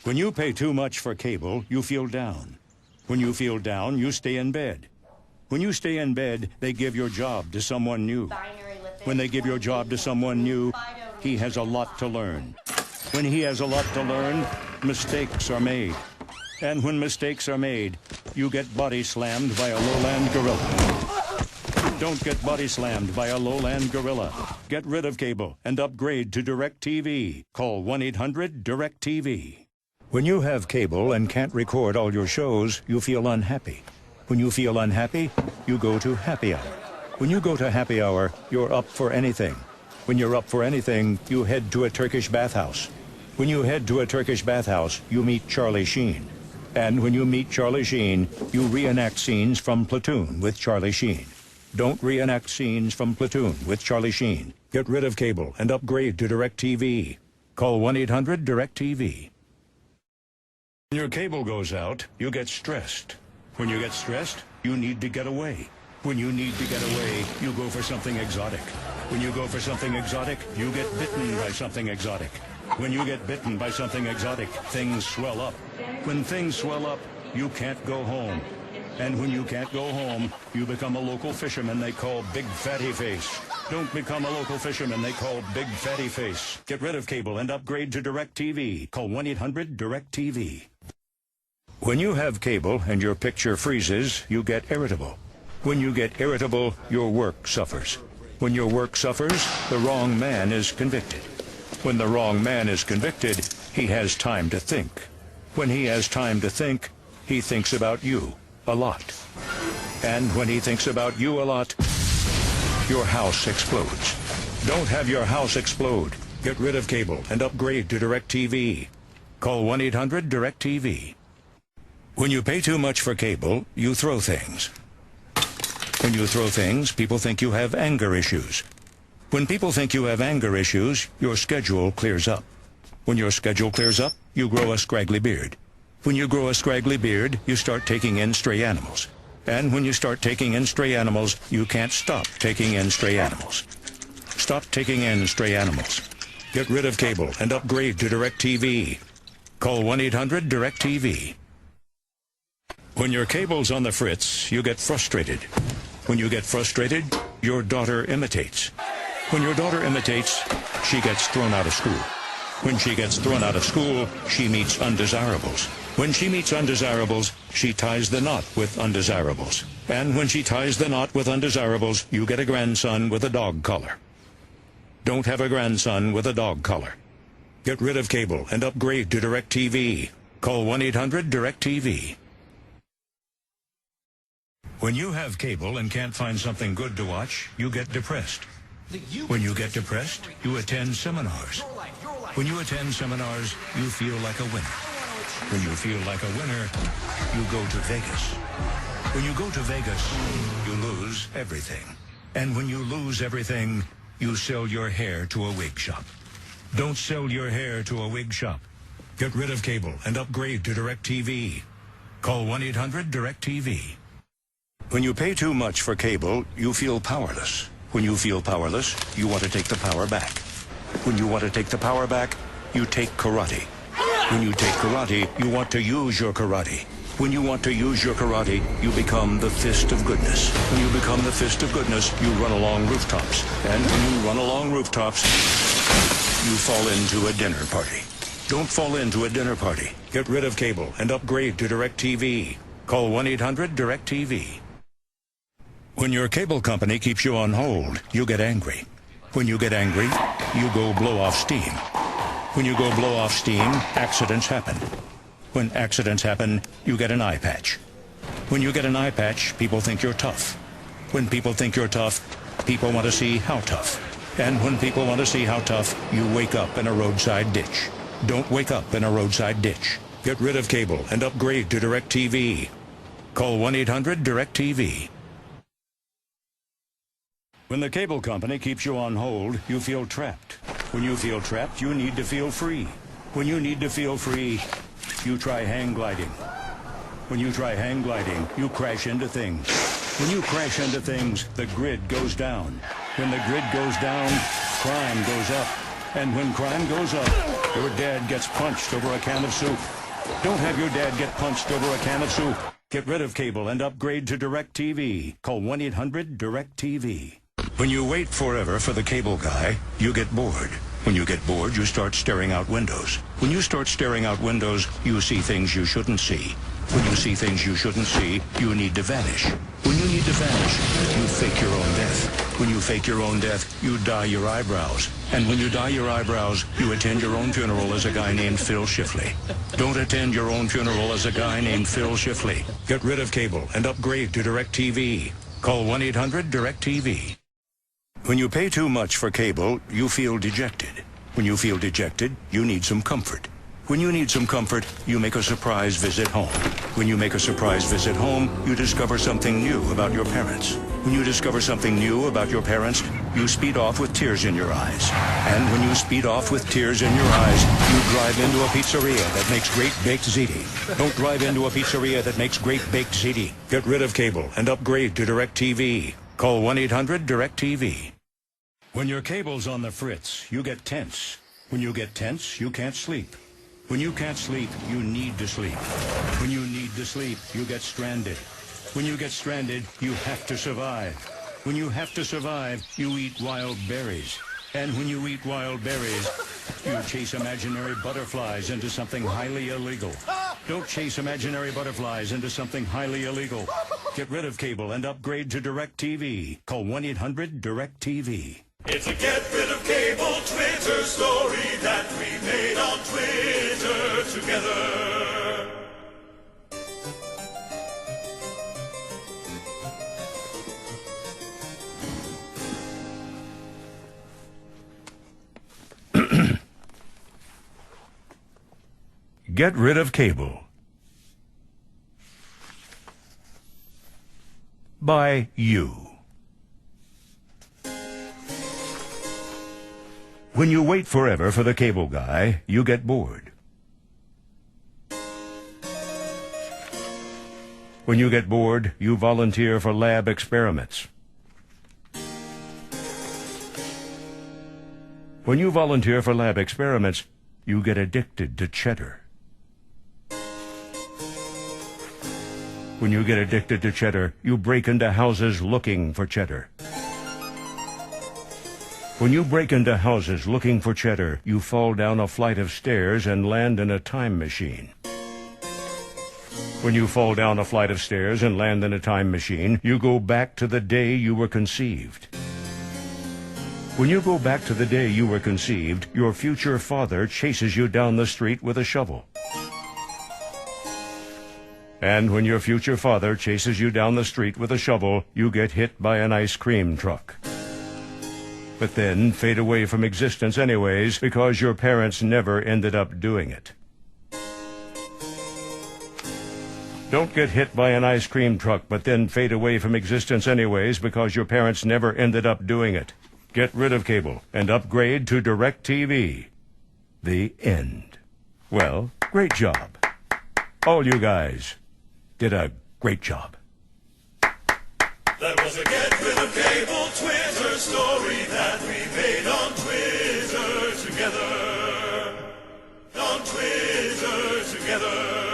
When you pay too much for cable, you feel down. When you feel down, you stay in bed. When you stay in bed, they give your job to someone new. When they give your job to someone new, he has a lot to learn. When he has a lot to learn, mistakes are made. And when mistakes are made, you get body slammed by a lowland gorilla. Don't get body slammed by a lowland gorilla. Get rid of cable and upgrade to DirecTV. Call 1-800-DirecTV. When you have cable and can't record all your shows, you feel unhappy. When you feel unhappy, you go to happy hour. When you go to happy hour, you're up for anything. When you're up for anything, you head to a Turkish bathhouse. When you head to a Turkish bathhouse, you meet Charlie Sheen. And when you meet Charlie Sheen, you reenact scenes from Platoon with Charlie Sheen. Don't reenact scenes from Platoon with Charlie Sheen. Get rid of cable and upgrade to DirecTV. Call 1-800-DirecTV. When your cable goes out, you get stressed. When you get stressed, you need to get away. When you need to get away, you go for something exotic. When you go for something exotic, you get bitten by something exotic. When you get bitten by something exotic, things swell up. When things swell up, you can't go home. And when you can't go home, you become a local fisherman they call Big Fatty Face. Don't become a local fisherman they call Big Fatty Face. Get rid of cable and upgrade to DirecTV. Call 1-800-DirecTV. When you have cable and your picture freezes, you get irritable. When you get irritable, your work suffers. When your work suffers, the wrong man is convicted. When the wrong man is convicted, he has time to think. When he has time to think, he thinks about you a lot. And when he thinks about you a lot, your house explodes. Don't have your house explode. Get rid of cable and upgrade to DirecTV. Call 1-800-DirecTV. When you pay too much for cable, you throw things. When you throw things, people think you have anger issues. When people think you have anger issues, your schedule clears up. When your schedule clears up, you grow a scraggly beard. When you grow a scraggly beard, you start taking in stray animals. And when you start taking in stray animals, you can't stop taking in stray animals. Stop taking in stray animals. Get rid of cable and upgrade to DirecTV. Call 1-800-DirecTV. When your cable's on the fritz, you get frustrated. When you get frustrated, your daughter imitates. When your daughter imitates, she gets thrown out of school. When she gets thrown out of school, she meets undesirables. When she meets undesirables, she ties the knot with undesirables. And when she ties the knot with undesirables, you get a grandson with a dog collar. Don't have a grandson with a dog collar. Get rid of cable and upgrade to DirecTV. Call 1-800-DirecTV. When you have cable and can't find something good to watch, you get depressed. When you get depressed, you attend seminars. When you attend seminars, you feel like a winner. When you feel like a winner, you go to Vegas. When you go to Vegas, you lose everything. And when you lose everything, you sell your hair to a wig shop. Don't sell your hair to a wig shop. Get rid of cable and upgrade to DirecTV. Call 1-800-DirecTV. When you pay too much for cable, you feel powerless. When you feel powerless, you want to take the power back. When you want to take the power back, you take karate. When you take karate, you want to use your karate. When you want to use your karate, you become the fist of goodness. When you become the fist of goodness, you run along rooftops. And when you run along rooftops, you fall into a dinner party. Don't fall into a dinner party. Get rid of cable and upgrade to DirecTV. Call 1-800-DirecTV. When your cable company keeps you on hold, you get angry. When you get angry, you go blow off steam. When you go blow off steam, accidents happen. When accidents happen, you get an eye patch. When you get an eye patch, people think you're tough. When people think you're tough, people want to see how tough. And when people want to see how tough, you wake up in a roadside ditch. Don't wake up in a roadside ditch. Get rid of cable and upgrade to DirecTV. Call 1-800-DirecTV. When the cable company keeps you on hold, you feel trapped. When you feel trapped, you need to feel free. When you need to feel free, you try hang gliding. When you try hang gliding, you crash into things. When you crash into things, the grid goes down. When the grid goes down, crime goes up. And when crime goes up, your dad gets punched over a can of soup. Don't have your dad get punched over a can of soup. Get rid of cable and upgrade to DirecTV. Call 1-800-DirecTV. When you wait forever for the cable guy, you get bored. When you get bored, you start staring out windows. When you start staring out windows, you see things you shouldn't see. When you see things you shouldn't see, you need to vanish. When you need to vanish, you fake your own death. When you fake your own death, you dye your eyebrows. And when you dye your eyebrows, you attend your own funeral as a guy named Phil Shifley. Don't attend your own funeral as a guy named Phil Shifley. Get rid of cable and upgrade to DirecTV. Call 1-800-DirecTV. When you pay too much for cable, you feel dejected. When you feel dejected, you need some comfort. When you need some comfort, you make a surprise visit home. When you make a surprise visit home, you discover something new about your parents. When you discover something new about your parents, you speed off with tears in your eyes. And when you speed off with tears in your eyes, you drive into a pizzeria that makes great baked ziti. Don't drive into a pizzeria that makes great baked ziti. Get rid of cable and upgrade to DirecTV. Call 1-800-DirecTV. When your cable's on the fritz, you get tense. When you get tense, you can't sleep. When you can't sleep, you need to sleep. When you need to sleep, you get stranded. When you get stranded, you have to survive. When you have to survive, you eat wild berries. And when you eat wild berries, you chase imaginary butterflies into something highly illegal. Don't chase imaginary butterflies into something highly illegal. Get rid of cable and upgrade to DirecTV. Call 1-800-DirecTV. It's a get rid of cable Twitter story that we made on Twitter together. Get rid of cable. By you. When you wait forever for the cable guy, you get bored. When you get bored, you volunteer for lab experiments. When you volunteer for lab experiments, you get addicted to cheddar. When you get addicted to cheddar, you break into houses looking for cheddar. When you break into houses looking for cheddar, you fall down a flight of stairs and land in a time machine. When you fall down a flight of stairs and land in a time machine, you go back to the day you were conceived. When you go back to the day you were conceived, your future father chases you down the street with a shovel. And when your future father chases you down the street with a shovel, you get hit by an ice cream truck. But then fade away from existence anyways because your parents never ended up doing it. Don't get hit by an ice cream truck but then fade away from existence anyways because your parents never ended up doing it. Get rid of cable and upgrade to DirecTV. The end. Well, great job. All you guys did a great job. That was a get rid of cable Twitter story that we made on Twitter together. On Twitter together.